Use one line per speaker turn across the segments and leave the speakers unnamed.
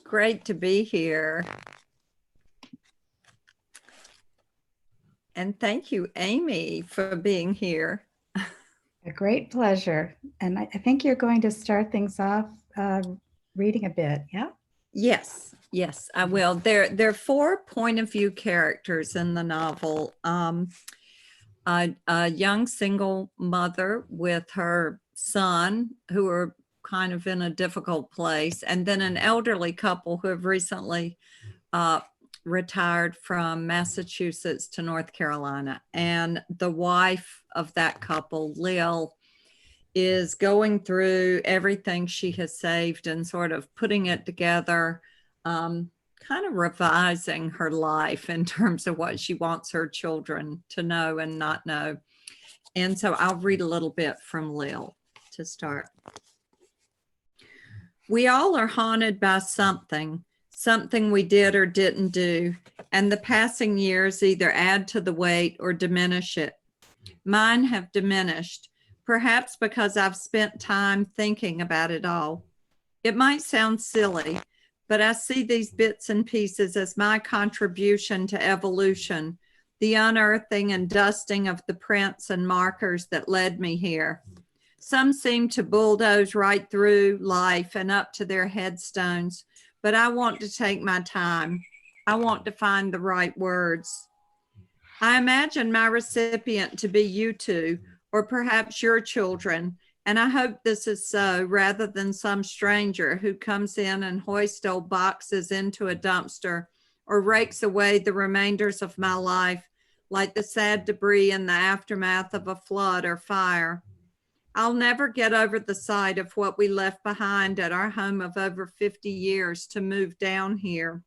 great to be here. And thank you, Amy, for being here.
A great pleasure. And I think you're going to start things off reading a bit, yeah?
Yes, I will. There are 4 point of view characters in the novel. A young single mother with her son who are kind of in a difficult place, and then an elderly couple who have recently retired from Massachusetts to North Carolina. And the wife of that couple, Lil, is going through everything she has saved and sort of putting it together, kind of revising her life in terms of what she wants her children to know and not know. And so I'll read a little bit from Lil to start. We all are haunted by something we did or didn't do, and the passing years either add to the weight or diminish it. Mine have diminished, perhaps because I've spent time thinking about it all. It might sound silly, but I see these bits and pieces as my contribution to evolution, the unearthing and dusting of the prints and markers that led me here. Some seem to bulldoze right through life and up to their headstones, but I want to take my time. I want to find the right words. I imagine my recipient to be you two, or perhaps your children, and I hope this is so, rather than some stranger who comes in and hoists old boxes into a dumpster or rakes away the remainders of my life like the sad debris in the aftermath of a flood or fire. I'll never get over the sight of what we left behind at our home of over 50 years to move down here.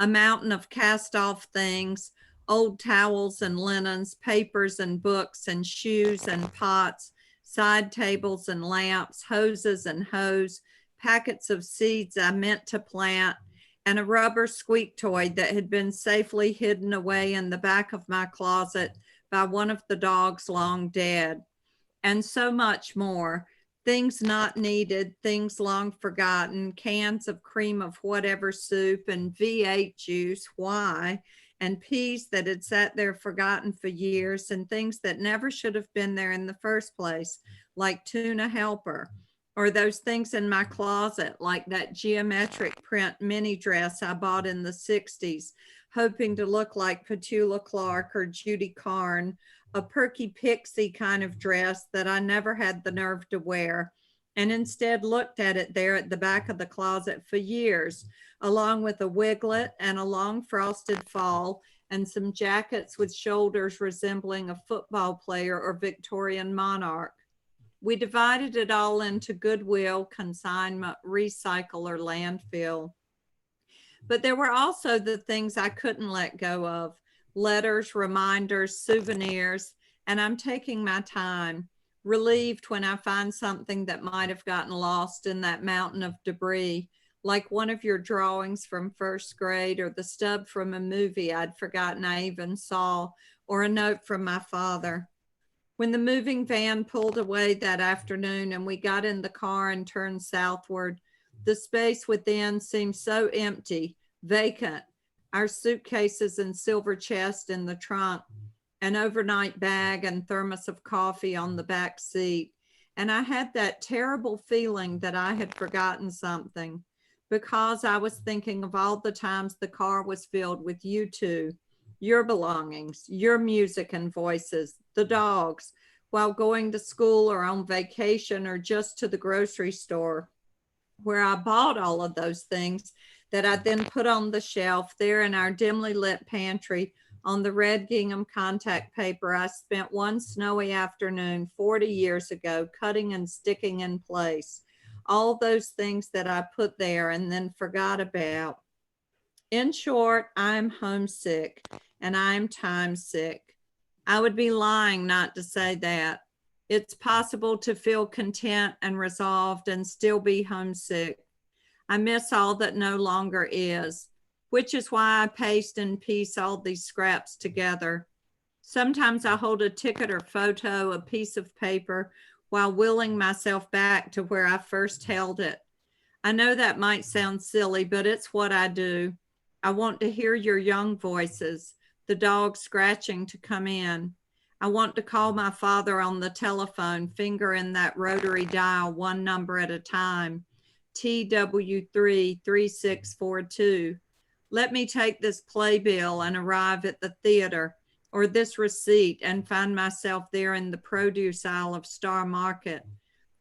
A mountain of cast-off things, old towels and linens, papers and books and shoes and pots, side tables and lamps, hoses and hose, packets of seeds I meant to plant, and a rubber squeak toy that had been safely hidden away in the back of my closet by one of the dogs long dead. And so much more. Things not needed, things long forgotten, cans of cream of whatever soup and V8 juice, why, and peas that had sat there forgotten for years, and things that never should have been there in the first place, like tuna helper, or those things in my closet, like that geometric print mini dress I bought in the 60s, hoping to look like Petula Clark or Judy Carn, a perky pixie kind of dress that I never had the nerve to wear, and instead looked at it there at the back of the closet for years, along with a wiglet and a long frosted fall and some jackets with shoulders resembling a football player or Victorian monarch. We divided it all into Goodwill, consignment, recycle, or landfill. But there were also the things I couldn't let go of: letters, reminders, souvenirs, and I'm taking my time, relieved when I find something that might have gotten lost in that mountain of debris, like one of your drawings from first grade, or the stub from a movie I'd forgotten I even saw, or a note from my father. When the moving van pulled away that afternoon and we got in the car and turned southward, the space within seemed so empty, vacant. Our suitcases and silver chest in the trunk, an overnight bag and thermos of coffee on the back seat. And I had that terrible feeling that I had forgotten something, because I was thinking of all the times the car was filled with you two, your belongings, your music and voices, the dogs, while going to school or on vacation or just to the grocery store, where I bought all of those things that I then put on the shelf there in our dimly lit pantry on the red gingham contact paper I spent one snowy afternoon 40 years ago cutting and sticking in place. All those things that I put there and then forgot about. In short, I'm homesick and I'm time sick. I would be lying not to say that. It's possible to feel content and resolved and still be homesick. I miss all that no longer is, which is why I paste and piece all these scraps together. Sometimes I hold a ticket or photo, a piece of paper, while willing myself back to where I first held it. I know that might sound silly, but it's what I do. I want to hear your young voices, the dog scratching to come in. I want to call my father on the telephone, fingering that rotary dial one number at a time. TW3 3642. Let me take this playbill and arrive at the theater, or this receipt and find myself there in the produce aisle of Star Market.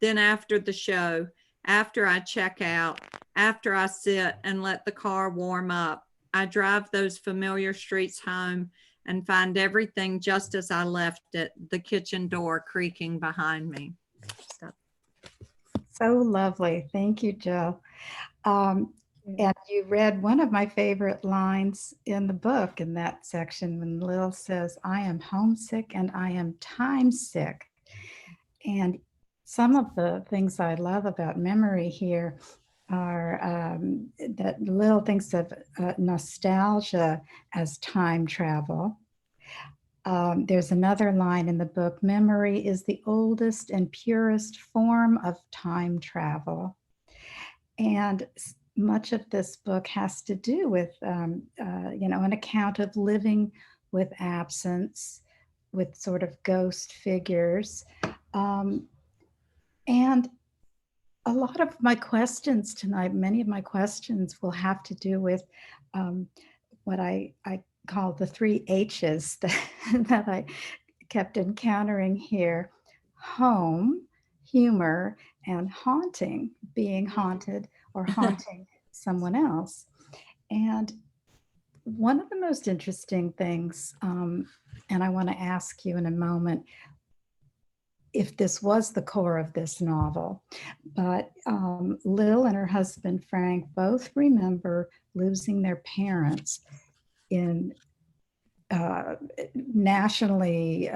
Then after the show, after I check out, after I sit and let the car warm up, I drive those familiar streets home and find everything just as I left it, the kitchen door creaking behind me.
So lovely. Thank you, Jill. And you read one of my favorite lines in the book in that section when Lil says, I am homesick and I am time sick. And some of the things I love about memory here are that Lil thinks of nostalgia as time travel. There's another line in the book, memory is the oldest and purest form of time travel. And much of this book has to do with, an account of living with absence, with sort of ghost figures. And a lot of my questions tonight, many of my questions will have to do with what I call the 3 H's that I kept encountering here: home, humor, and haunting, being haunted or haunting someone else. And one of the most interesting things, and I want to ask you in a moment if this was the core of this novel, but Lil and her husband Frank both remember losing their parents in nationally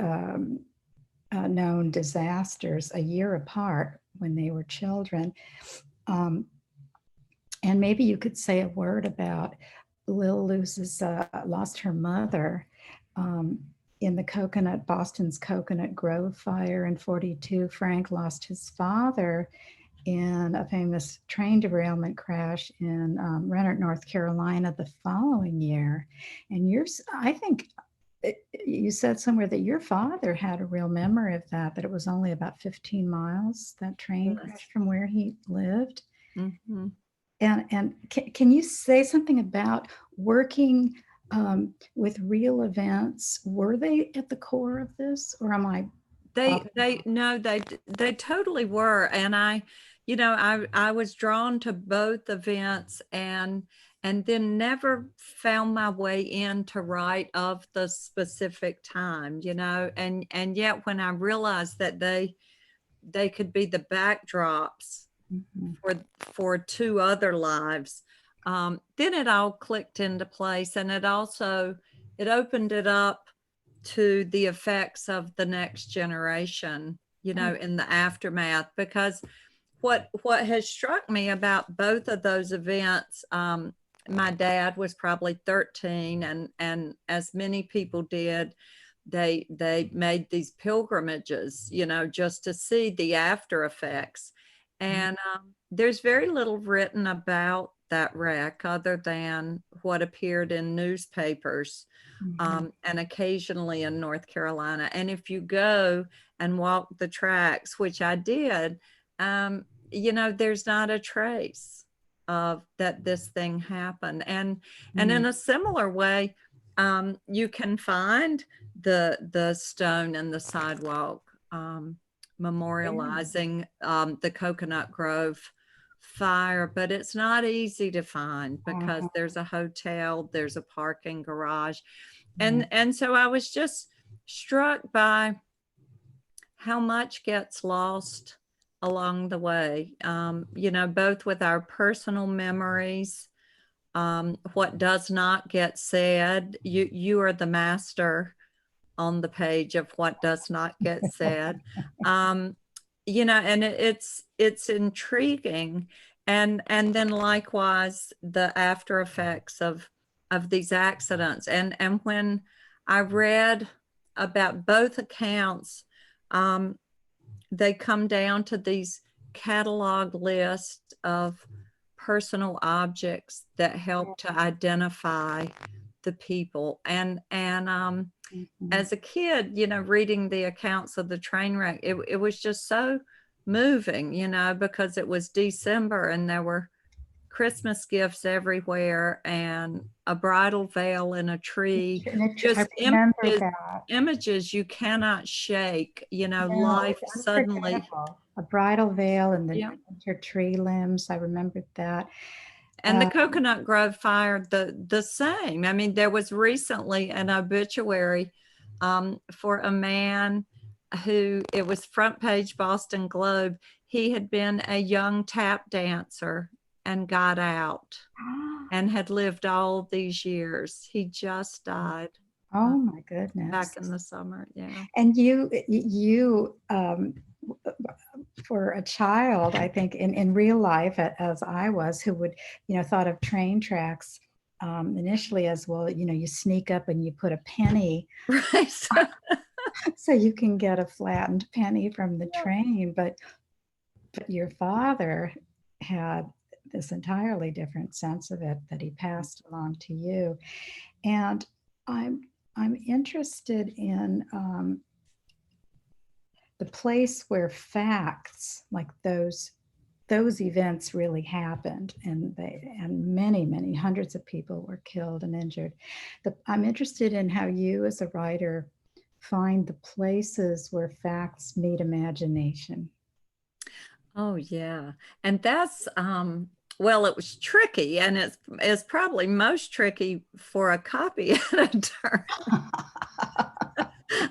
known disasters a year apart when they were children. And maybe you could say a word about Lil lost her mother in the Boston's Coconut Grove fire in 42. Frank lost his father in a famous train derailment crash in Renner, North Carolina the following year. And I think you said somewhere that your father had a real memory of that it was only about 15 miles, that train crash from where he lived.
Mm-hmm.
And can you say something about working with real events? Were they at the core of this, or am I?
They totally were. And I was drawn to both events and then never found my way in to write of the specific time, and yet when I realized that they could be the backdrops for 2 other lives, then it all clicked into place. And it opened it up to the effects of the next generation, in the aftermath. Because what has struck me about both of those events, my dad was probably 13, and as many people did, they made these pilgrimages, just to see the after effects. And there's very little written about that wreck other than what appeared in newspapers, and occasionally in North Carolina. And if you go and walk the tracks, which I did, there's not a trace of that this thing happened. And in a similar way, you can find the stone in the sidewalk memorializing the Coconut Grove fire, but it's not easy to find because there's a hotel, there's a parking garage. And so I was just struck by how much gets lost along the way, both with our personal memories, what does not get said. You are the master on the page of what does not get said. And it's intriguing. And then likewise, the after effects of these accidents. And when I read about both accounts, they come down to these catalog lists of personal objects that help to identify the people. And as a kid, you know, reading the accounts of the train wreck, it was just so moving, you know, because it was December and there were Christmas gifts everywhere and a bridal veil in a tree, just
I remember that.
images you cannot shake, you know,
No,
life
it's
suddenly.
unforgettable. A bridal veil and the
Yeah.
winter tree limbs. I remembered that.
And the Coconut Grove fire, the same. I mean, there was recently an obituary for a man who, it was front page Boston Globe. He had been a young tap dancer and got out and had lived all these years. He just died.
Oh my goodness.
Back in the summer, yeah.
And you for a child, I think in real life, as I was, who would, you know, thought of train tracks initially as, well, you know, you sneak up and you put a penny
Right.
so you can get a flattened penny from the train. But your father had this entirely different sense of it that he passed along to you. And I'm interested in the place where facts like those events really happened, and many hundreds of people were killed and injured. I'm interested in how you as a writer find the places where facts meet imagination.
Oh yeah. And that's well, it was tricky, and it's probably most tricky for a copy editor.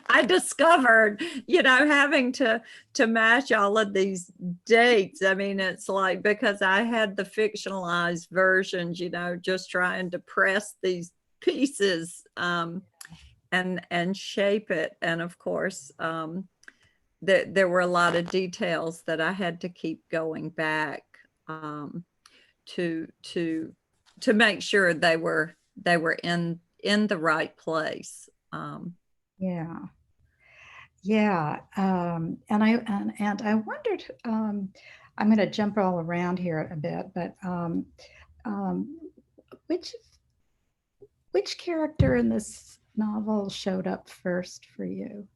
I discovered, you know, having to match all of these dates. I mean, it's like, because I had the fictionalized versions, you know, just trying to press these pieces and shape it. And of course, there were a lot of details that I had to keep going back to make sure they were in the right place.
Yeah. Yeah. And I wondered, I'm going to jump all around here a bit, but which character in this novel showed up first for you?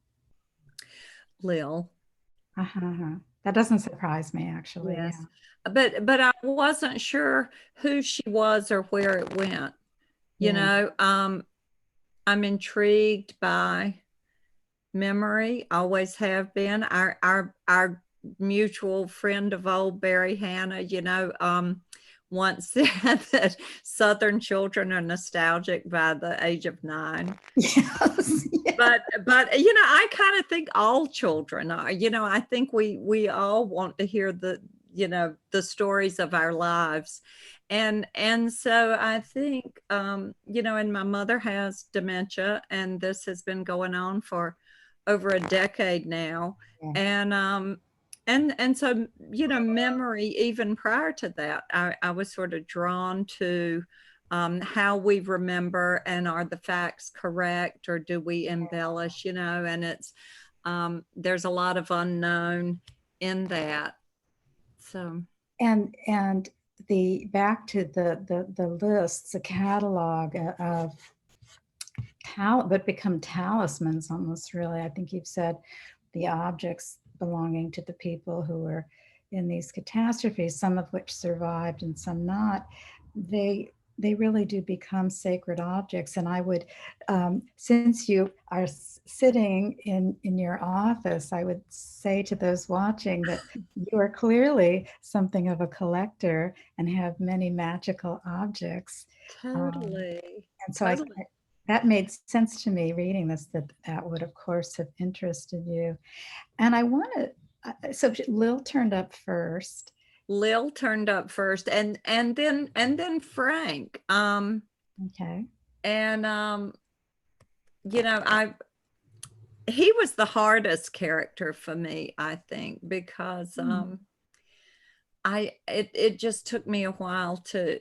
Lil.
Uh-huh. That doesn't surprise me, actually.
Yes.
Yeah.
But I wasn't sure who she was or where it went. You know, I'm intrigued by memory, always have been. Our mutual friend of old, Barry Hannah, you know, once said that Southern children are nostalgic by the age of 9.
Yes.
But you know, I kind of think all children are. You know, I think we all want to hear the, you know, the stories of our lives. And so I think you know, and my mother has dementia, and this has been going on for over a decade now.
Yeah.
And so, you know, memory, even prior to that, I was sort of drawn to how we remember, and are the facts correct, or do we embellish, you know, and it's there's a lot of unknown in that. So
And the back to the lists, the catalog of but become talismans almost, really. I think you've said the objects belonging to the people who were in these catastrophes, some of which survived and some not, they really do become sacred objects. And I would, since you are sitting in your office, I would say to those watching that you are clearly something of a collector and have many magical objects.
totally.
And so
Totally.
that made sense to me reading this, that would of course have interested you. And I want to, so Lil turned up first.
Lil turned up first, and then Frank.
Okay.
And you know, he was the hardest character for me, I think, because it just took me a while to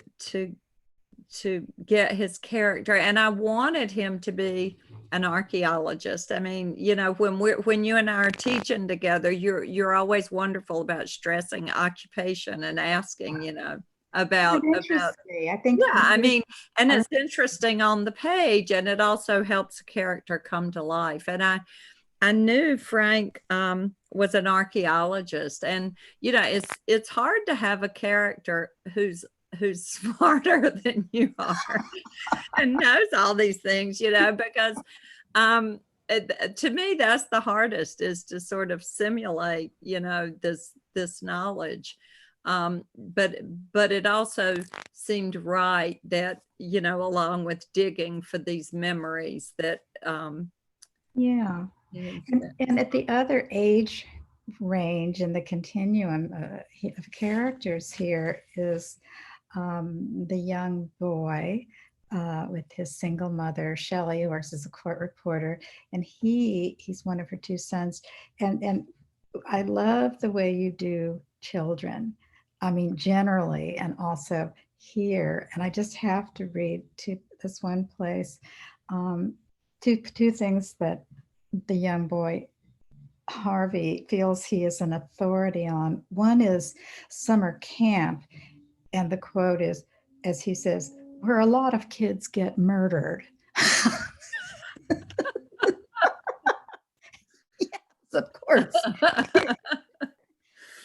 get his character, and I wanted him to be an archaeologist. I mean, you know, when you and I are teaching together, you're always wonderful about stressing occupation and asking, you know, about
Interesting. I think
yeah, I mean, and
our-
it's interesting on the page, and it also helps a character come to life. And I knew Frank was an archaeologist, and you know, it's hard to have a character who's smarter than you are and knows all these things, you know, because to me that's the hardest, is to sort of simulate, you know, this knowledge. But it also seemed right that, you know, along with digging for these memories that
yeah. And at the other age range in the continuum of characters here is the young boy with his single mother, Shelley, who works as a court reporter, and he's one of her two sons. And I love the way you do children. I mean, generally, and also here. And I just have to read to this one place, um, two things that the young boy Harvey feels he is an authority on. One is summer camp, and the quote is, as he says, where a lot of kids get murdered. Yes, of course.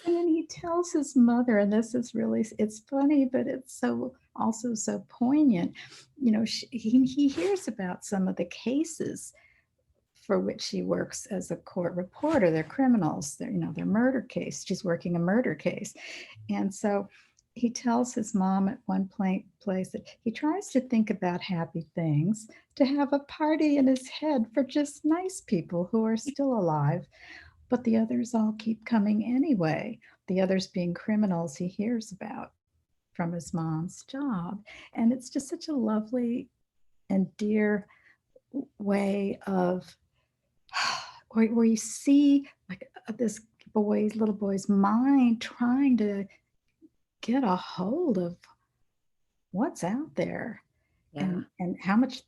And then he tells his mother, and this is really, it's funny, but it's so also so poignant. You know, he hears about some of the cases for which she works as a court reporter. They're criminals. They're, you know, they're murder case. She's working a murder case. And so he tells his mom at one place that he tries to think about happy things, to have a party in his head for just nice people who are still alive, but the others all keep coming anyway. The others being criminals he hears about from his mom's job. And it's just such a lovely and dear way of where you see like this little boy's mind trying to get a hold of what's out there.
Yeah.
And how much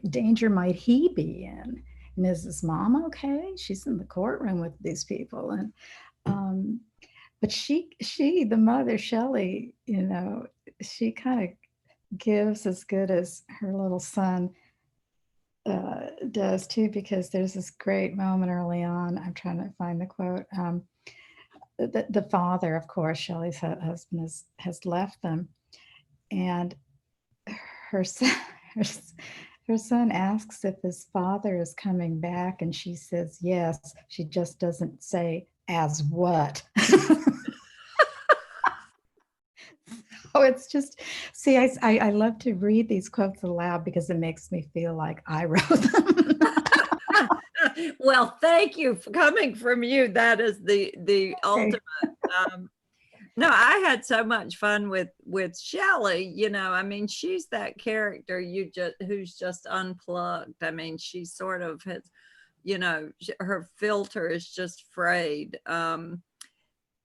danger might he be in, and is his mom okay? She's in the courtroom with these people. And but she the mother, Shelley, you know, she kind of gives as good as her little son does too, because there's this great moment early on. I'm trying to find the quote. The father, of course, Shelley's husband, has left them, and her son, her son asks if his father is coming back, and she says yes. She just doesn't say as what. Oh, it's just, see, I love to read these quotes aloud because it makes me feel like I wrote them.
Well, thank you for coming from you. That is the ultimate. No, I had so much fun with Shelley. You know, I mean, she's that character who's just unplugged. I mean, she sort of has, you know, her filter is just frayed.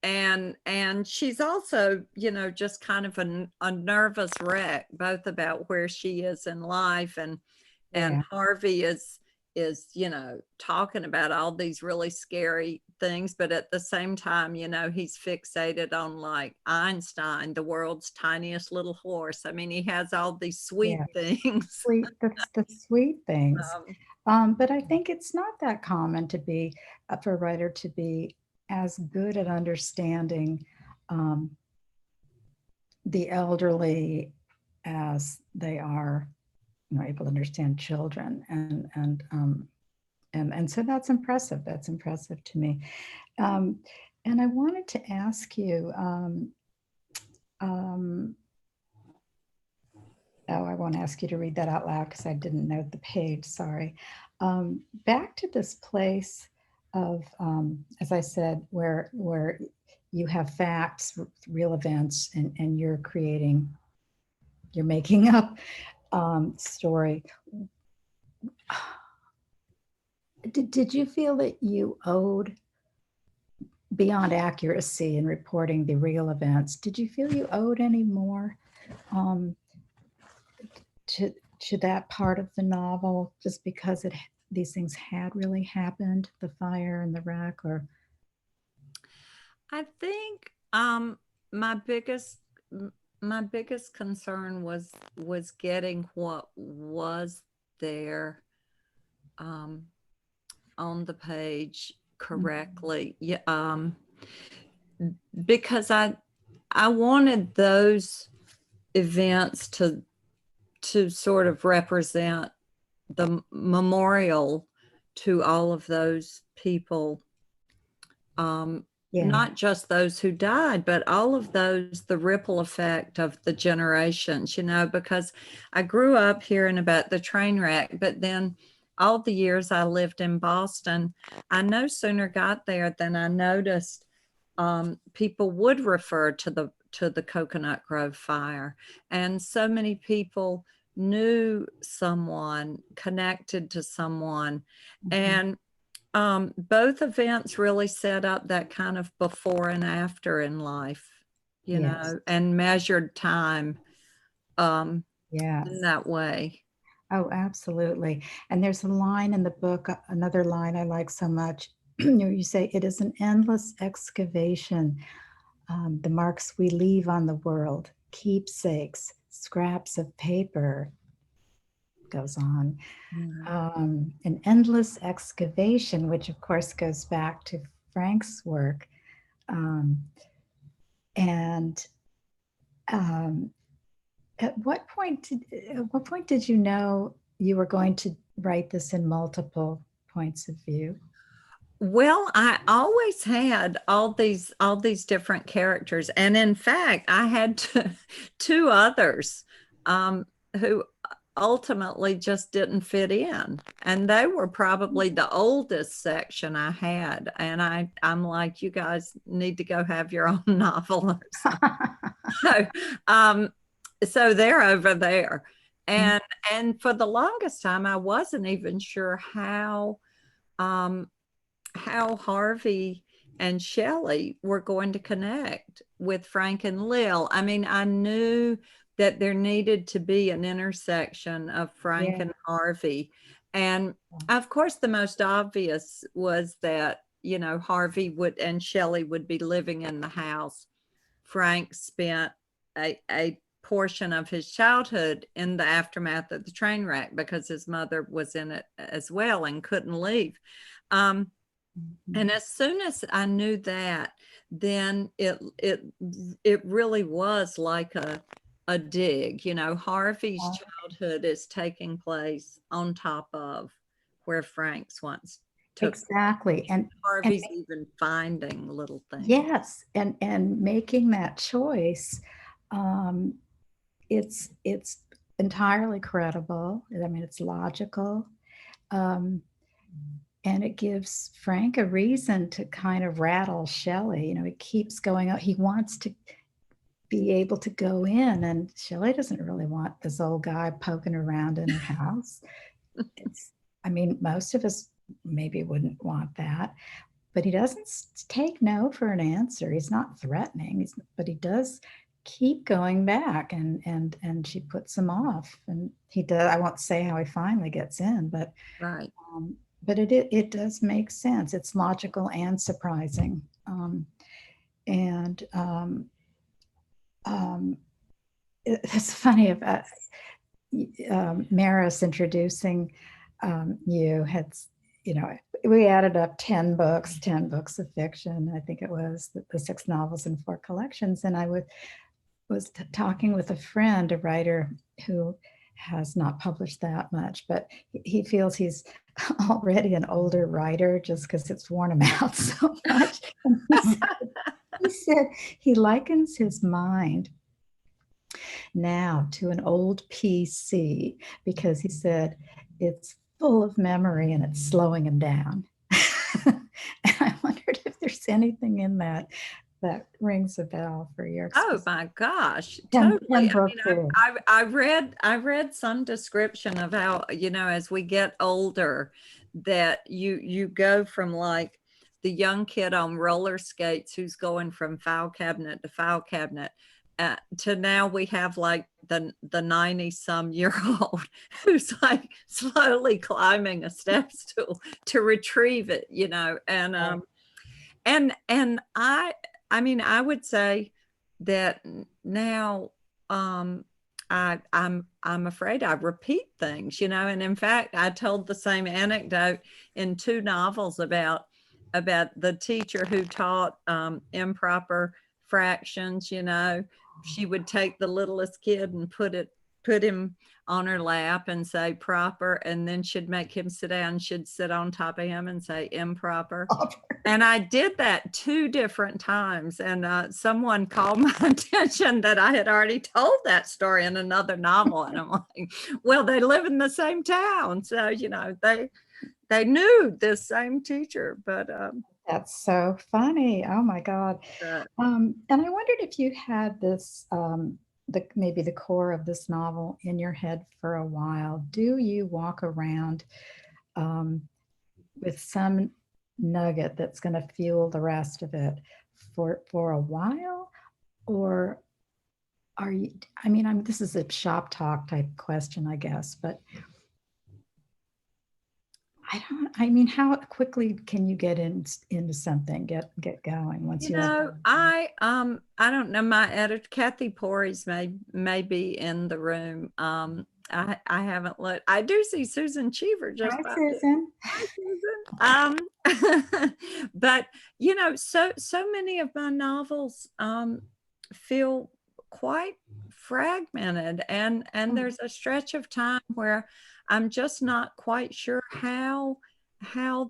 And she's also, you know, just kind of a nervous wreck, both about where she is in life, and
Yeah.
Harvey is, you know, talking about all these really scary things, but at the same time, you know, he's fixated on like Einstein, the world's tiniest little horse. I mean, he has all these sweet
Yeah.
things.
Sweet, the sweet things. But I think it's not that common to be for a writer to be as good at understanding um, the elderly as they are, you know, able to understand children, and so that's impressive. That's impressive to me. And I wanted to ask you. Oh, I won't ask you to read that out loud because I didn't note the page. Sorry. Back to this place of, as I said, where you have facts, real events, and you're making up story. Did you feel that you owed, beyond accuracy in reporting the real events, did you feel you owed any more um, to that part of the novel, just because these things had really happened, the fire and the wreck? Or
I think my biggest my biggest concern was getting what was there on the page correctly. Yeah, because I wanted those events to sort of represent the memorial to all of those people,
Yeah.
not just those who died, but all of those, the ripple effect of the generations, because I grew up hearing about the train wreck, but then all the years I lived in Boston, I no sooner got there than I noticed people would refer to the Coconut Grove fire, and so many people knew someone, connected to someone, and both events really set up that kind of before and after in life,
Yes.
and measured time in
Yes.
that way.
Oh, absolutely. And there's a line in the book, another line I like so much. You say, it is an endless excavation, the marks we leave on the world, keepsakes, scraps of paper, goes on. An endless excavation, which of course goes back to Frank's work. And at what point did you know you were going to write this in multiple points of view?
Well, I always had all these different characters, and in fact, I had two others who ultimately just didn't fit in, and they were probably the oldest section I had. And I'm like, you guys need to go have your own novel or something. so, so they're over there, and for the longest time, I wasn't even sure how Harvey and Shelley were going to connect with Frank and Lil. I mean, I knew that there needed to be an intersection of Frank and Harvey. And of course, the most obvious was that, Harvey and Shelley would be living in the house. Frank spent a portion of his childhood in the aftermath of the train wreck because his mother was in it as well and couldn't leave. And as soon as I knew that, then it really was like a dig. Harvey's childhood is taking place on top of where Frank's once took.
Exactly. And
Harvey's even finding little things.
Yes, and making that choice, it's entirely credible. I mean, it's logical. And it gives Frank a reason to kind of rattle Shelley. He keeps going out. He wants to be able to go in, and Shelley doesn't really want this old guy poking around in her house. Most of us maybe wouldn't want that, but he doesn't take no for an answer. He's not threatening, but he does keep going back, and she puts him off, and he does. I won't say how he finally gets in, but
right.
But it does make sense. It's logical and surprising. It's funny about Maris introducing you had, we added up 10 books of fiction. I think it was the 6 novels and 4 collections. And I was talking with a friend, a writer who has not published that much, but he feels he's already an older writer just because it's worn him out so much. He said he likens his mind now to an old PC because he said it's full of memory and it's slowing him down. And I wondered if there's anything in that rings a bell for your experience.
Oh my gosh, totally. I read some description of how, as we get older, that you go from like the young kid on roller skates who's going from file cabinet to file cabinet to now we have like the 90-some-year-old who's like slowly climbing a step stool to retrieve it, and I would say that now I'm afraid I repeat things, and in fact, I told the same anecdote in 2 novels about the teacher who taught improper fractions. She would take the littlest kid and put him on her lap and say proper, and then she'd make him sit down. She'd sit on top of him and say improper. And I did that 2 different times, and someone called my attention that I had already told that story in another novel, and I'm like, well, they live in the same town, so they knew this same teacher, but
That's so funny. Oh my God. And I wondered if you had this, maybe the core of this novel in your head for a while. Do you walk around with some nugget that's going to fuel the rest of it for a while? Or are you, this is a shop talk type question, I guess, but how quickly can you get into something, get going once you have?
I don't know. My editor, Kathy Porries, may be in the room. I haven't looked. I do see Susan Cheever just
Hi,
popped in.
Susan.
Hi, Susan. But so many of my novels feel quite fragmented, and there's a stretch of time where I'm just not quite sure how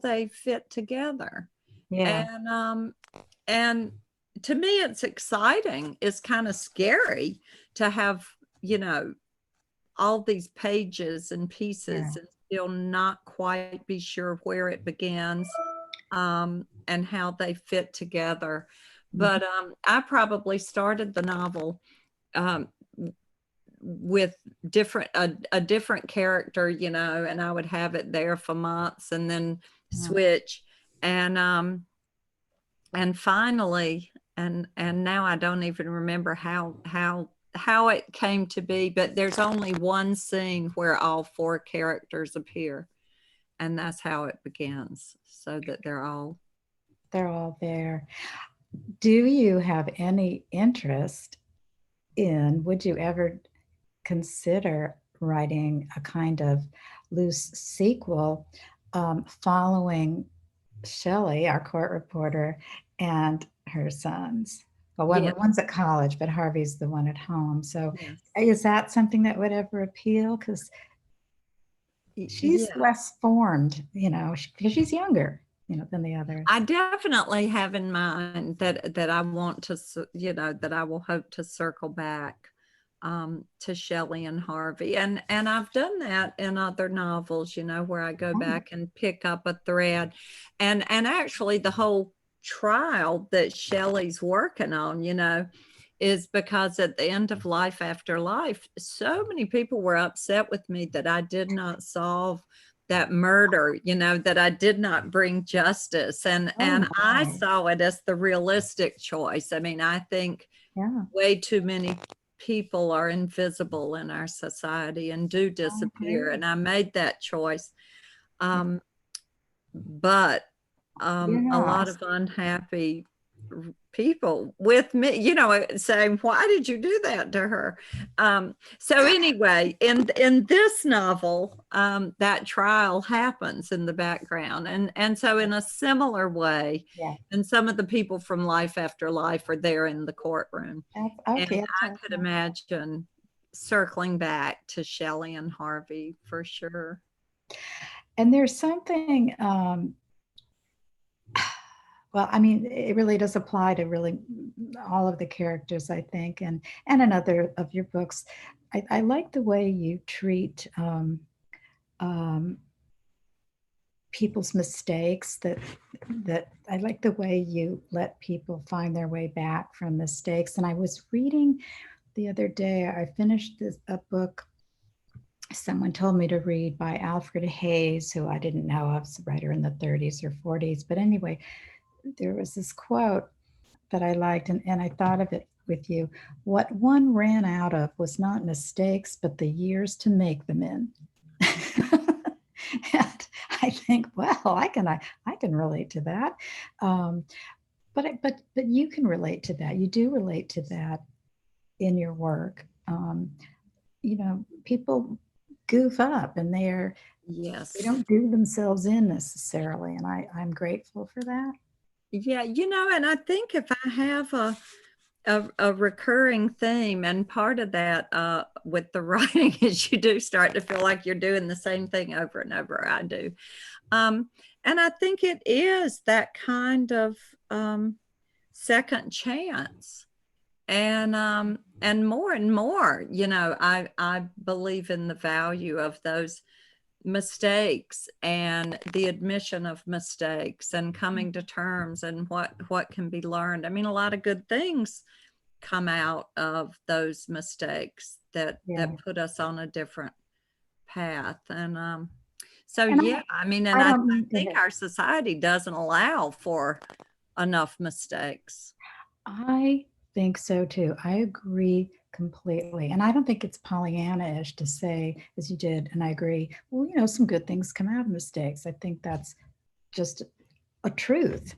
they fit together.
Yeah.
And to me, it's exciting. It's kind of scary to have, all these pages and pieces, and still not quite be sure where it begins, and how they fit together. But I probably started the novel with a different character, and I would have it there for months and then switch. And finally, and now I don't even remember how it came to be, but there's only one scene where all 4 characters appear, and that's how it begins, so that they're all
there. Do you have any interest in, would you ever consider writing a kind of loose sequel following Shelley, our court reporter, and her sons? Well, one's at college, but Harvey's the one at home. So is that something that would ever appeal? Because she's less formed, because she's younger, than the others.
I definitely have in mind that I want to, that I will hope to circle back to Shelley and Harvey. And I've done that in other novels, where I go back and pick up a thread. And actually the whole trial that Shelley's working on, is because at the end of Life After Life, so many people were upset with me that I did not solve that murder, that I did not bring justice. And I saw it as the realistic choice. I think way too many people are invisible in our society and do disappear. And I made that choice. But a lot of unhappy people with me, saying, why did you do that to her? So anyway, in this novel, that trial happens in the background. And so in a similar way, and some of the people from Life After Life are there in the courtroom. And I could imagine circling back to Shelley and Harvey for sure.
And there's something, well, it really does apply to really all of the characters, I think, and another of your books. I like the way you treat people's mistakes. That I like the way you let people find their way back from mistakes. And I was reading the other day, I finished a book someone told me to read by Alfred Hayes, who I didn't know of, was a writer in the 30s or 40s. But anyway, there was this quote that I liked, and I thought of it with you. What one ran out of was not mistakes, but the years to make them in. And I think, well, I can relate to that. But but you can relate to that. You do relate to that in your work. You know, people goof up and they
Yes.
don't do themselves in necessarily. And I'm grateful for that.
Yeah, you know, and I think if I have a recurring theme, and part of that with the writing is you do start to feel like you're doing the same thing over and over. I do. And I think it is that kind of second chance. And more, you know, I believe in the value of those mistakes and the admission of mistakes and coming to terms and what can be learned. I mean, a lot of good things come out of those mistakes that put us on a different path. And so
And
yeah, I mean, and I think our society doesn't allow for enough mistakes.
I think so too. I agree completely. And I don't think it's Pollyanna-ish to say, as you did, and I agree, well, you know, some good things come out of mistakes. I think that's just a truth.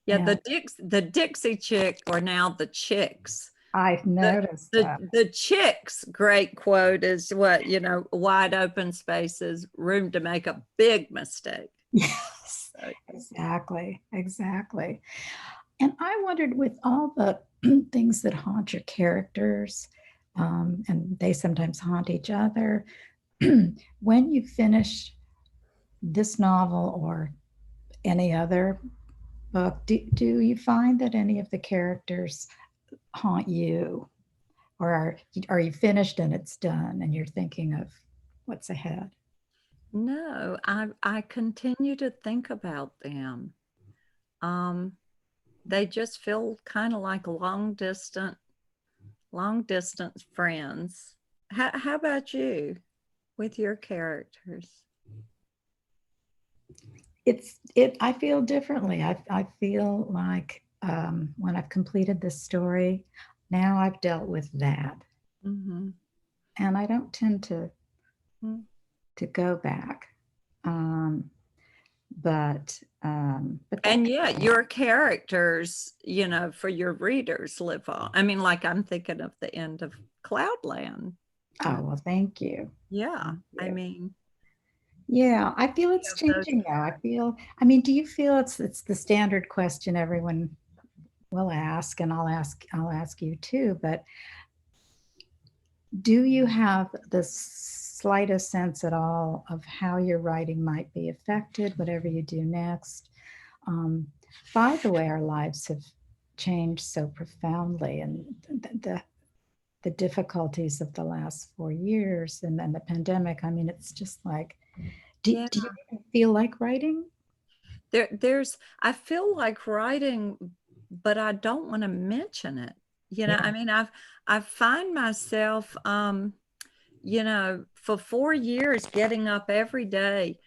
Yeah, the Dixie chick, or now the chicks.
I've noticed that.
The chicks great quote is what, you know, wide open spaces, room to make a big mistake.
Yes, exactly. And I wondered, with all the things that haunt your characters, and they sometimes haunt each other, when you finish this novel or any other book, do you find that any of the characters haunt you? Or are you finished and it's done and you're thinking of what's ahead?
No, I continue to think about them. They just feel kind of like long distance friends. How about you with your characters?
I feel differently. I feel like when I've completed this story, now I've dealt with that.
Mm-hmm.
And I don't tend
Mm-hmm.
to go back. But
And yet your characters, you know, for your readers live on. I mean, like I'm thinking of the end of Cloudland.
oh, well, thank you.
Yeah,
Thank
I
you.
mean,
Yeah, I feel it's
those,
changing now. I mean, do you feel it's the standard question everyone will ask, and I'll ask you too, but do you have the slightest sense at all of how your writing might be affected, whatever you do next, by the way our lives have changed so profoundly, and the difficulties of the last 4 years, and then the pandemic? I mean, it's just like, do
yeah,
you even feel like writing?
I feel like writing, but I don't want to mention it. You know,
Yeah.
I mean, I find myself, you know, for 4 years getting up every day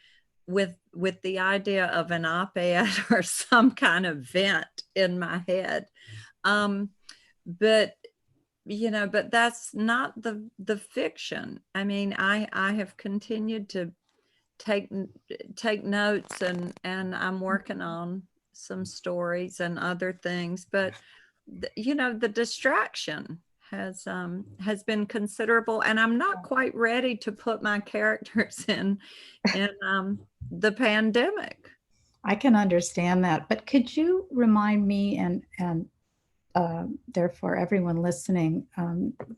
with the idea of an op-ed or some kind of vent in my head. But you know, but that's not the fiction. I mean, I have continued to take notes, and I'm working on some stories and other things, but you know, the distraction has been considerable, and I'm not quite ready to put my characters in the pandemic.
I can understand that, but could you remind me, and therefore everyone listening,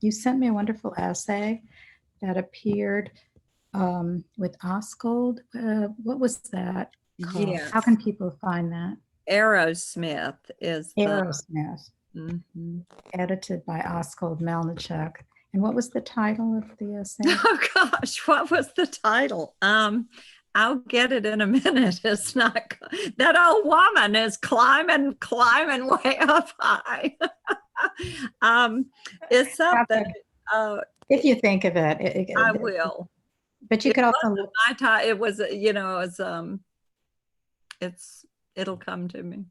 you sent me a wonderful essay that appeared with Osgold. What was that called? How
Yes,
can people find that?
Aerosmith is the
Aerosmith,
mhm.
edited by Osgold Melnichuk. And what was the title of the essay?
Oh gosh, what was the title? I'll get it in a minute. It's not, that old woman is climbing way up high. It's something.
If you think of it,
I will.
but you
It
could also
wasn't
look.
my time. It was, you know, it'll come to me.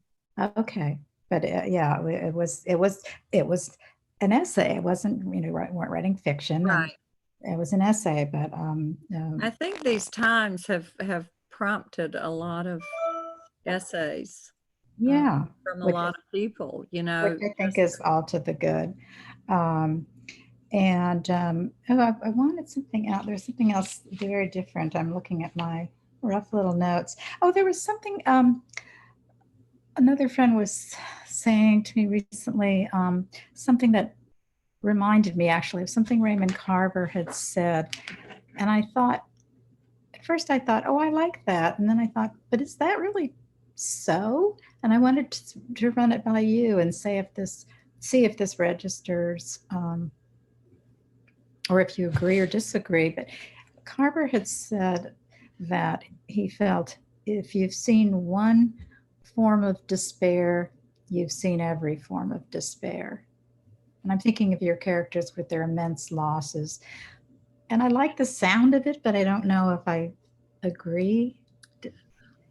Okay, but yeah, it was an essay. It wasn't, you know, weren't writing fiction, and
Right.
it was an essay. But
I think these times have prompted a lot of essays.
Yeah.
from a
Which
lot of people,
which I think is all to the good. Um, I wanted something out. There's something else very different. I'm looking at my rough little notes. Oh, there was something. Another friend was saying to me recently, something that reminded me actually of something Raymond Carver had said. And I thought, at first I thought, oh, I like that. And then I thought, but is that really so? And I wanted to run it by you and see if this registers, or if you agree or disagree. But Carver had said that he felt if you've seen one form of despair, you've seen every form of despair. And I'm thinking of your characters with their immense losses. And I like the sound of it, but I don't know if I agree.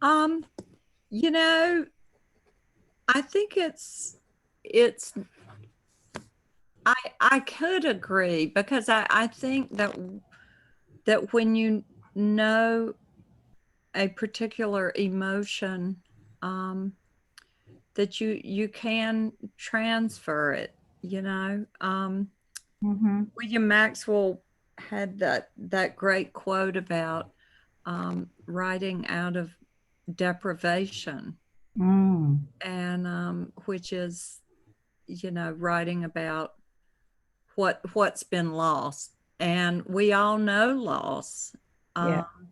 Um, you know, I think it's I could agree because I think that when you know a particular emotion, um, that you can transfer it, you know.
Mm-hmm.
William Maxwell had that great quote about writing out of deprivation,
Mm.
and which is, writing about what's been lost. And we all know loss.
Yeah.
Um,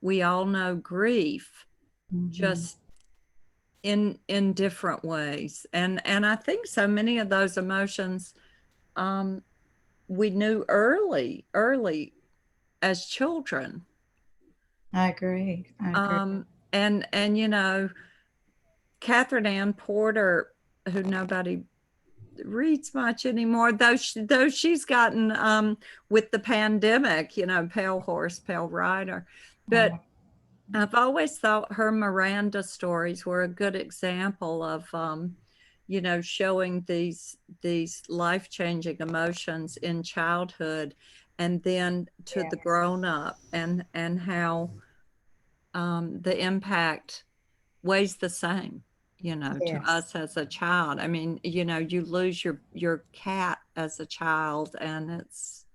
we all know grief,
Mm-hmm.
just in different ways. And I think so many of those emotions, um, we knew early as children.
I agree. I agree.
And Catherine Ann Porter, who nobody reads much anymore, though she's gotten with the pandemic, Pale Horse, Pale Rider. But I've always thought her Miranda stories were a good example of showing these life-changing emotions in childhood and then to
Yeah.
the grown up, and how the impact weighs the same, to
Yes.
us as a child. I mean, you lose your cat as a child, and it's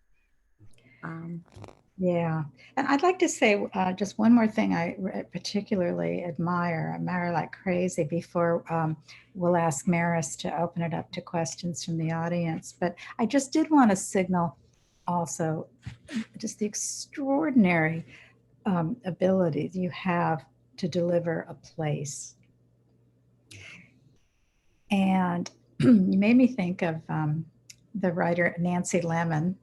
um,
Yeah. And I'd like to say just one more thing I particularly admire like crazy before we'll ask Maris to open it up to questions from the audience. But I just did want to signal also just the extraordinary ability you have to deliver a place. And you made me think of the writer Nancy Lemon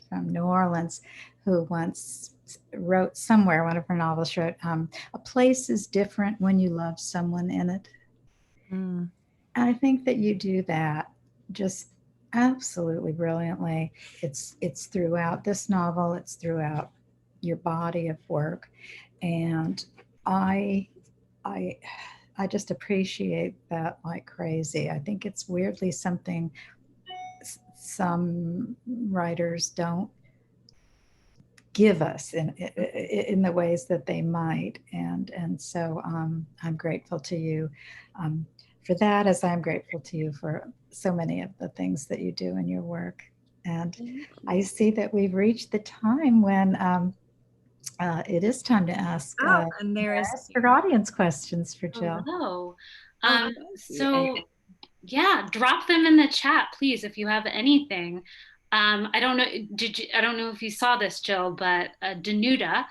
from New Orleans, who once wrote somewhere, one of her novels wrote, a place is different when you love someone in it.
mm,
And I think that you do that just absolutely brilliantly. It's throughout this novel, it's throughout your body of work. And I I I just appreciate that like crazy. I think it's weirdly something some writers don't give us in the ways that they might, and so I'm grateful to you for that, as I'm grateful to you for so many of the things that you do in your work. And I see that we've reached the time when it is time to ask
oh, and there is
for audience questions for Jill.
Hello.
oh, thank you,
So yeah, drop them in the chat, please, if you have anything. I don't know, I don't know if you saw this, Jill, but Danuta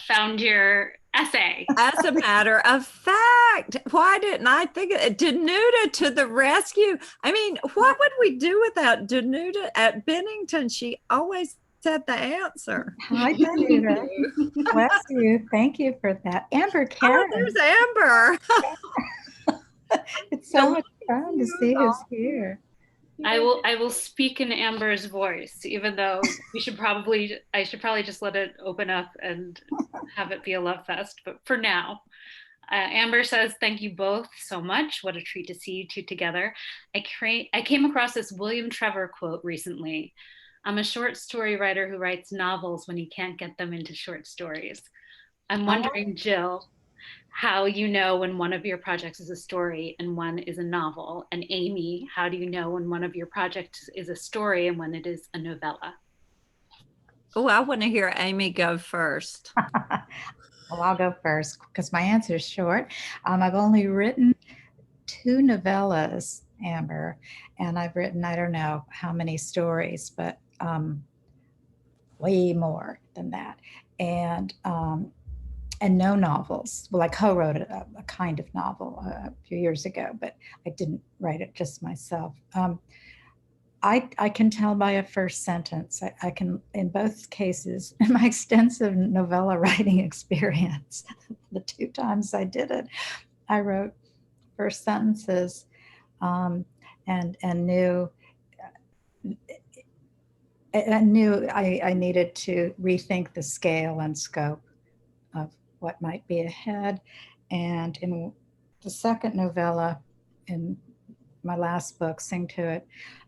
found your essay.
as a matter of fact, why didn't I think of it? Danuta to the rescue. I mean, what would we do without Danuta at Bennington? She always had the answer.
Hi, Danuta. Bless you. Thank you for that. Amber
Oh,
Karen.
there's Amber.
It's so much fun to see who's here.
I will speak in Amber's voice, even though I should probably just let it open up and have it be a love fest. But for now, Amber says, thank you both so much. What a treat to see you two together. I came across this William Trevor quote recently. I'm a short story writer who writes novels when he can't get them into short stories. I'm wondering, Jill, how you know when one of your projects is a story and one is a novel. And Amy, how do you know when one of your projects is a story and when it is a novella?
Oh, I want to hear Amy go first.
Well, I'll go first because my answer is short. I've only written 2 novellas, Amber, and I've written, I don't know how many stories, but way more than that. And no novels. Well, I co-wrote a kind of novel a few years ago, but I didn't write it just myself. I can tell by a first sentence. I can, in both cases, in my extensive novella writing experience, the 2 times I did it, I wrote first sentences and knew I needed to rethink the scale and scope of what might be ahead. And in the second novella, in my last book, Sing to It,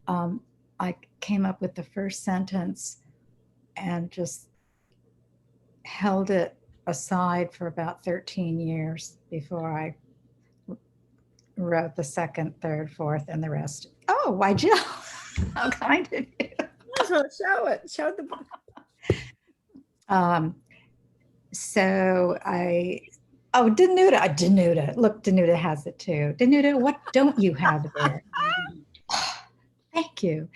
I came up with the first sentence and just held it aside for about 13 years before I wrote the second, third, fourth, and the rest. Oh, why, Jill? How kind of you.
So show it. Show the book.
So Danuta. Danuta. Look, Danuta has it too. Danuta, what don't you have there? Thank you.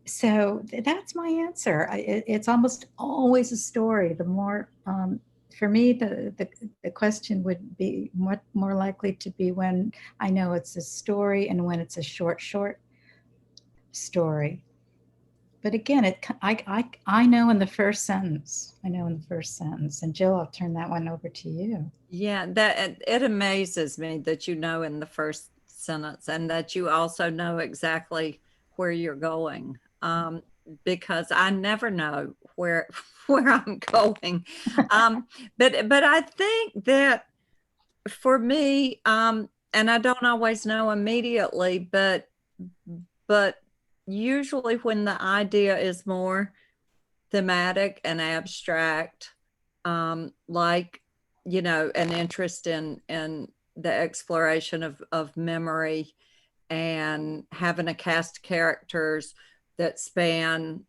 So that's my answer. It's almost always a story. The more, for me, the question would be what more likely to be when I know it's a story and when it's a short story. But again, I know in the first sentence. I know in the first sentence. And Jill, I'll turn that one over to you.
Yeah, that it amazes me that you know in the first sentence and that you also know exactly where you're going. Because I never know where I'm going. But I think that for me, and I don't always know immediately, but usually when the idea is more thematic and abstract, like, you know, an interest in the exploration of memory and having a cast of characters that span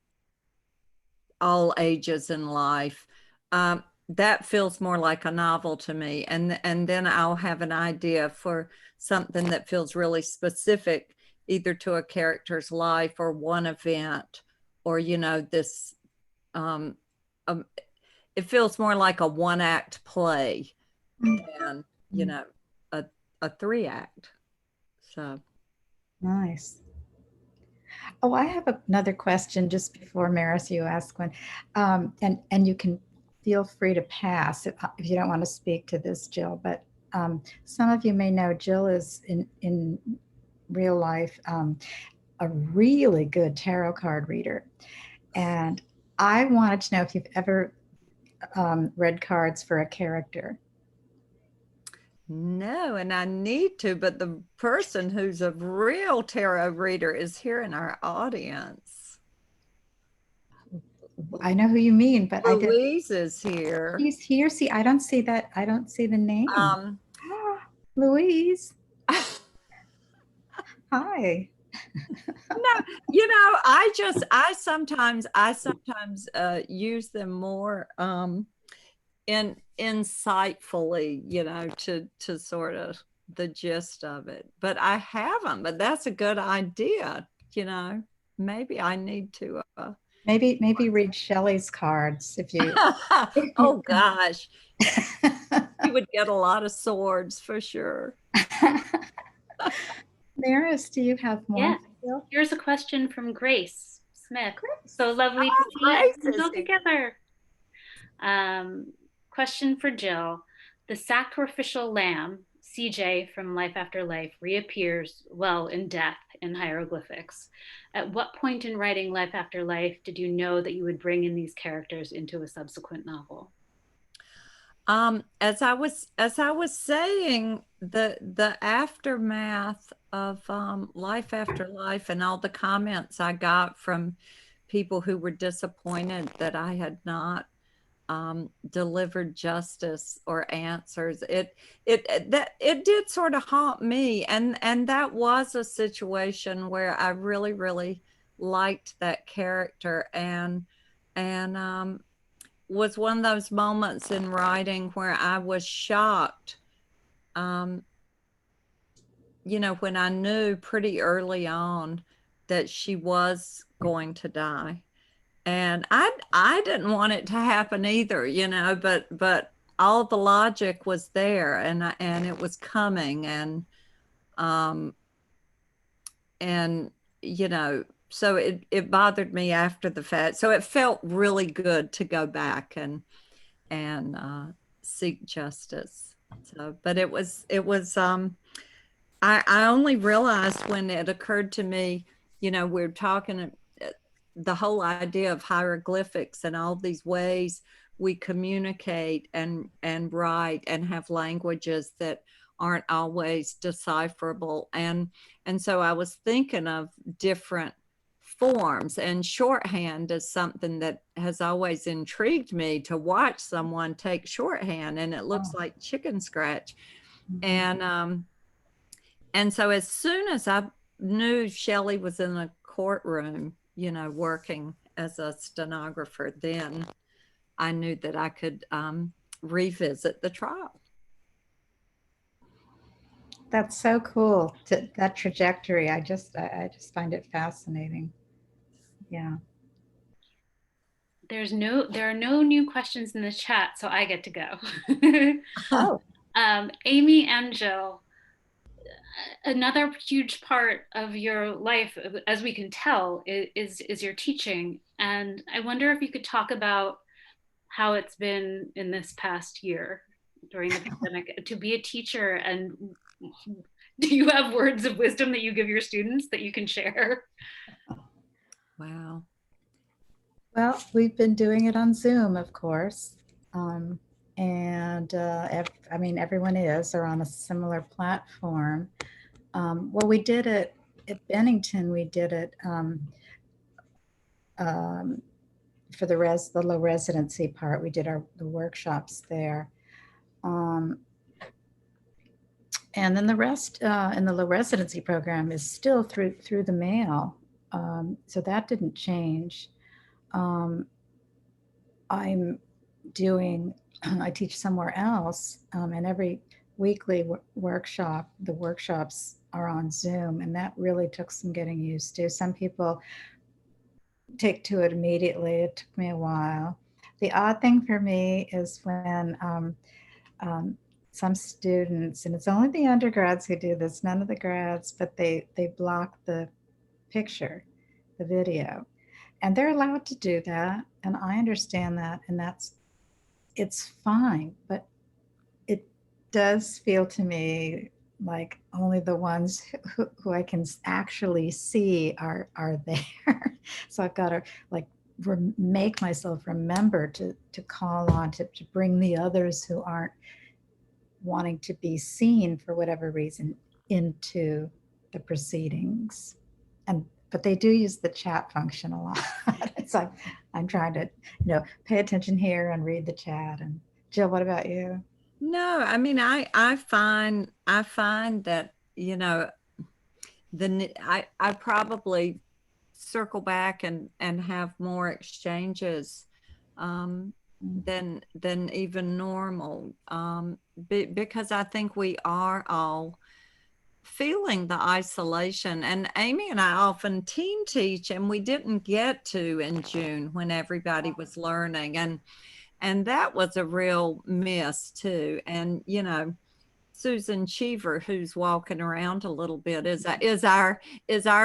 all ages in life. That feels more like a novel to me. And then I'll have an idea for something that feels really specific, either to a character's life or one event, or, you know, this, it feels more like a 1-act play than, you know, a 3-act. So.
Nice. Oh, I have another question just before Maris, you ask one. And you can feel free to pass if you don't want to speak to this, Jill, but some of you may know Jill is in real life a really good tarot card reader. And I wanted to know if you've ever read cards for a character.
No, and I need to, but the person who's a real tarot reader is here in our audience.
I know who you mean, but
Louise is here.
He's here. See, I don't see that. I don't see the name. Louise. Hi.
No, you know, I sometimes use them more insightfully, you know, to sort of the gist of it. But I haven't, but that's a good idea, you know. Maybe I need to
maybe read Shelley's cards if you
oh gosh. You would get a lot of swords for sure.
Maris, do you have more?
Yeah. Here's a question from Grace Smith. Grace. So lovely to see you all together. Question for Jill. The sacrificial lamb, CJ from Life After Life, reappears, well, in death in hieroglyphics. At what point in writing Life After Life did you know that you would bring in these characters into a subsequent novel?
As I was saying, the aftermath of Life After Life and all the comments I got from people who were disappointed that I had not delivered justice or answers. It did sort of haunt me, and that was a situation where I really really liked that character, and was one of those moments in writing where I was shocked. Um, when I knew pretty early on that she was going to die. And I didn't want it to happen either, but all the logic was there, and it was coming, um and so it bothered me after the fact. So it felt really good to go back and seek justice. So, but it was I only realized when it occurred to me, we're talking the whole idea of hieroglyphics and all these ways we communicate and write and have languages that aren't always decipherable. And so I was thinking of different forms, and shorthand is something that has always intrigued me, to watch someone take shorthand, and it looks like chicken scratch. And so as soon as I knew Shelley was in a courtroom, working as a stenographer, then I knew that I could revisit the trial.
That's so cool. That trajectory. I just find it fascinating. Yeah.
There are no new questions in the chat, so I get to go.
Oh.
Amy and Jill, another huge part of your life, as we can tell, is your teaching. And I wonder if you could talk about how it's been in this past year during the pandemic to be a teacher, and do you have words of wisdom that you give your students that you can share?
Wow.
Well, we've been doing it on Zoom, of course. And I mean, everyone is, or on a similar platform. Well, we did it at Bennington. We did it for the low residency part. We did the workshops there. And then the rest in the low residency program is still through the mail. So that didn't change. I'm doing, I teach somewhere else, and every weekly workshop, the workshops are on Zoom, and that really took some getting used to. Some people take to it immediately. It took me a while. The odd thing for me is when some students, and it's only the undergrads who do this, none of the grads, but they block the picture, the video. And they're allowed to do that. And I understand that. And it's fine. But it does feel to me like only the ones who I can actually see are there. So I've got to like make myself remember to call on, to bring the others who aren't wanting to be seen for whatever reason into the proceedings. But they do use the chat function a lot. So I'm trying to, pay attention here and read the chat. And Jill, what about you?
No, I mean, I find that, I probably circle back and have more exchanges than even normal, because I think we are all feeling the isolation. And Amy and I often team teach, and we didn't get to in June when everybody was learning, and that was a real miss too. And Susan Cheever, who's walking around a little bit, is our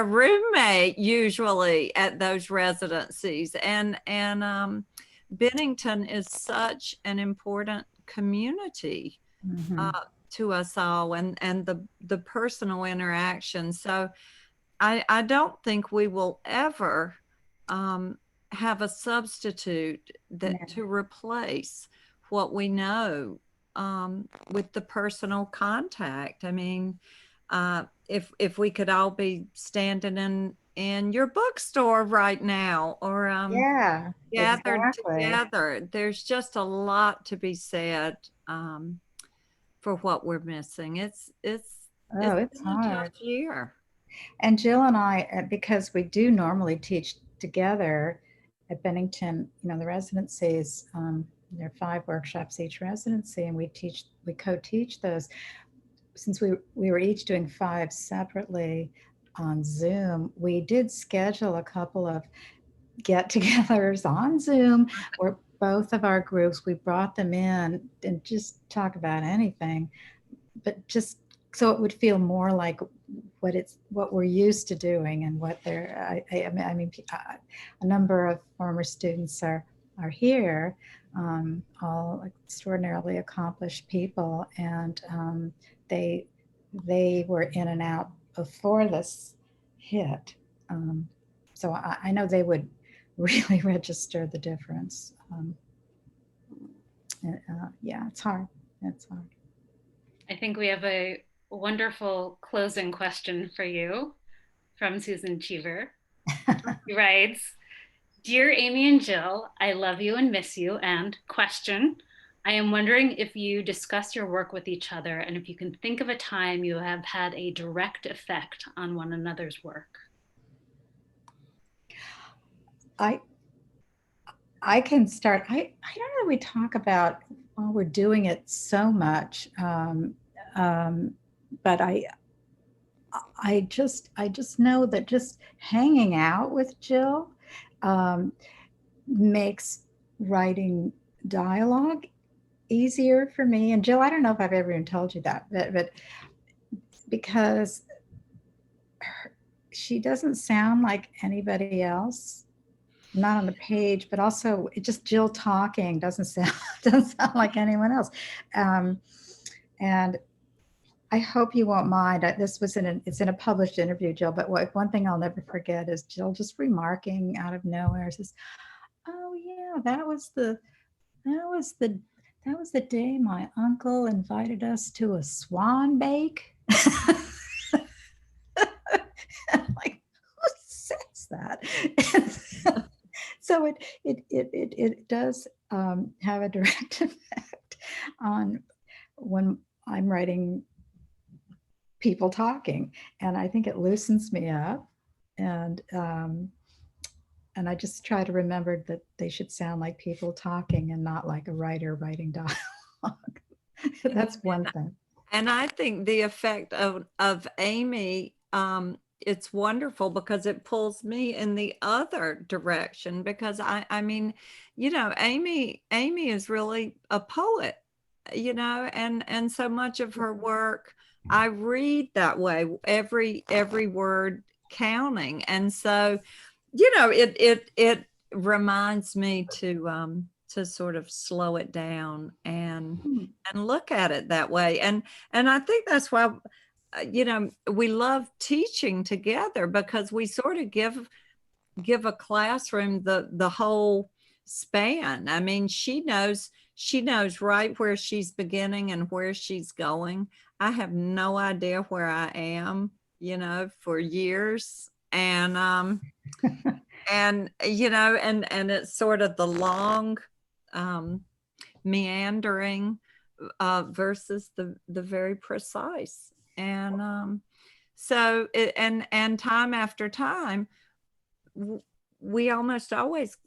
roommate usually at those residencies. And Bennington is such an important community to us all, and the personal interaction. So I don't think we will ever have a substitute to replace what we know with the personal contact. I mean, if we could all be standing in your bookstore right now, or
Yeah,
gathered
exactly.
together. There's just a lot to be said for what we're missing. It's
Oh, it's
been a tough
hard.
year.
And Jill and I, because we do normally teach together at Bennington, the residencies, there are 5 workshops each residency, and we co-teach those. Since we were each doing 5 separately on Zoom, we did schedule a couple of get-togethers on Zoom where both of our groups, we brought them in and just talk about anything, but just so it would feel more like what we're used to doing and what they're. I mean, a number of former students are here, all extraordinarily accomplished people, and they were in and out before this hit. So I know they would really register the difference. Yeah, it's hard. It's hard.
I think we have a wonderful closing question for you from Susan Cheever. She writes, Dear Amy and Jill, I love you and miss you. And question, I am wondering if you discuss your work with each other and if you can think of a time you have had a direct effect on one another's work.
I can start. I don't know. We talk about, well, we're doing it so much, but I just know that just hanging out with Jill makes writing dialogue easier for me. And Jill, I don't know if I've ever even told you that, but because she doesn't sound like anybody else, not on the page, but also it just Jill talking doesn't sound like anyone else. And I hope you won't mind. This was it's in a published interview, Jill. But one thing I'll never forget is Jill just remarking out of nowhere, says, "Oh yeah, that was the day my uncle invited us to a swan bake." Like, who says that? So it does have a direct effect on when I'm writing people talking, and I think it loosens me up, and I just try to remember that they should sound like people talking and not like a writer writing dialogue. That's one thing.
And I think the effect of Amy, it's wonderful because it pulls me in the other direction, because I mean, Amy is really a poet, and so much of her work I read that way, every word counting. And so, it reminds me to sort of slow it down and look at it that way. And I think that's why we love teaching together, because we sort of give a classroom the whole span. I mean, she knows right where she's beginning and where she's going. I have no idea where I am, for years. And and it's sort of the long meandering versus the very precise. And so and time after time, we almost always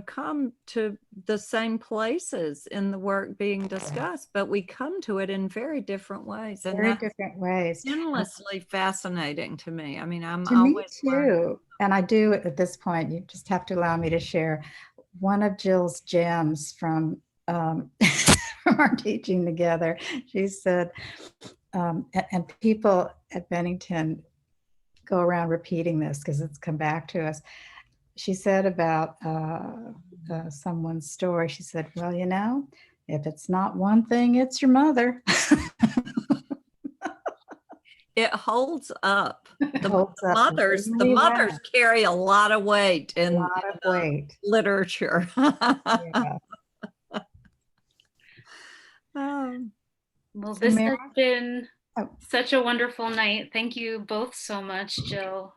come to the same places in the work being discussed, but we come to it in very different ways, and
Very
that's
different ways.
endlessly fascinating to me. I mean, I'm
To me
always learning.
too. And I do at this point, you just have to allow me to share one of Jill's gems from from our teaching together. She said, and people at Bennington go around repeating this because it's come back to us. She said about someone's story, she said, well, if it's not one thing, it's your mother.
It holds up. The
Holds up
mothers
really well.
carry a lot of weight in
A lot of weight.
literature.
Yeah.
Well,
So
this
Mary-
has been
Oh.
such a wonderful night. Thank you both so much, Jill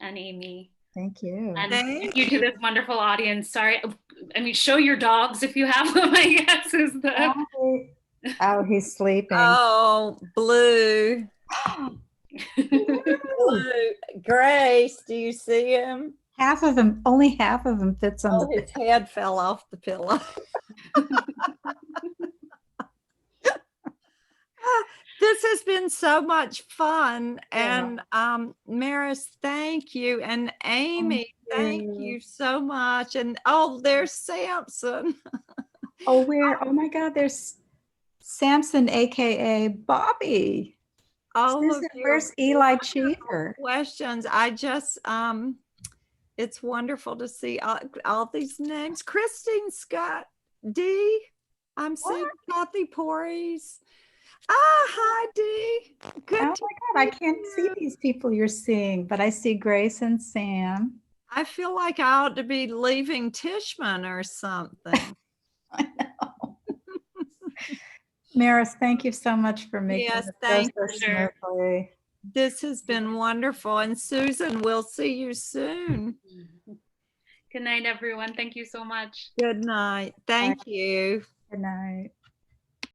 and Amy.
Thank you.
And
Thank
thank you to this wonderful audience. Sorry, I mean, show your dogs if you have them, I guess is the.
Oh, he's sleeping.
Oh, Blue. Blue. Grace, do you see him?
Half of him, only half of him fits on
Oh,
the
his head fell off the pillow. This has been so much fun. And Maris, thank you. And Amy, thank you so much. And oh, there's Samson.
Oh, oh my God, there's Samson, AKA Bobby.
All
Susan,
of you.
where's Eli Cheever?
Questions. I just, it's wonderful to see all these names. Christine Scott D. I'm seeing Kathy Porries. Hi, Dee. Good.
Oh my God, I can't see these people you're seeing, but I see Grace and Sam.
I feel like I ought to be leaving Tishman or something.
I know. Maris, thank you so much for making
Yes,
this
thank
so smoothly.
This has been wonderful. And Susan, we'll see you soon.
Good night, everyone. Thank you so much.
Good night. Thank you.
Good night.